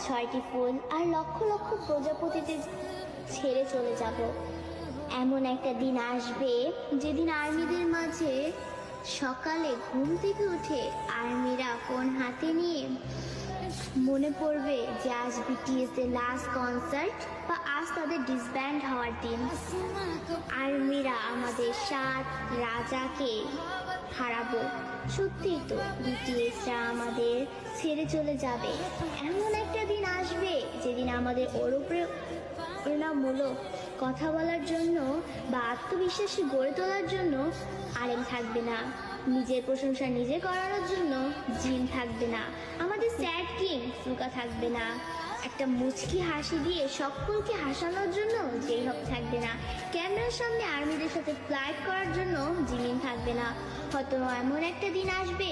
6টি ফুল আর লক্ষ লক্ষ প্রজাপতিতে ছেড়ে চলে যাব। এমন একটা দিন আসবে যেদিন আর্মিদের মাঝে সকালে ঘুম থেকে উঠে আর্মিরা ফোন হাতে নিয়ে মনে পড়বে যে আজ বিটিএস এর লাস্ট কনসার্ট বা আজ তাদের ডিসব্যান্ড হওয়ার দিন। আর্মিরা আমাদের 7 রাজাকে হারাবো। সত্যিই তো বিটিএসরা আমাদের ছেড়ে চলে যাবে। এমন একটা দিন আসবে যেদিন আমাদের অনুপ্রেরণামূলক কথা বলার জন্য বা আত্মবিশ্বাসী গড়ে তোলার জন্য আরেম থাকবে না, নিজের প্রশংসা নিজে করানোর জন্য জিন থাকবে না, আমাদের স্যাড কিং ফুকা থাকবে না, একটা মুচকি হাসি দিয়ে সকলকে হাসানোর জন্য যেই হোক থাকবে না, ক্যামেরার সামনে আর্মিদের সাথে ফ্লাইট করার জন্য জিমিন থাকবে না। হয়তো এমন একটা দিন আসবে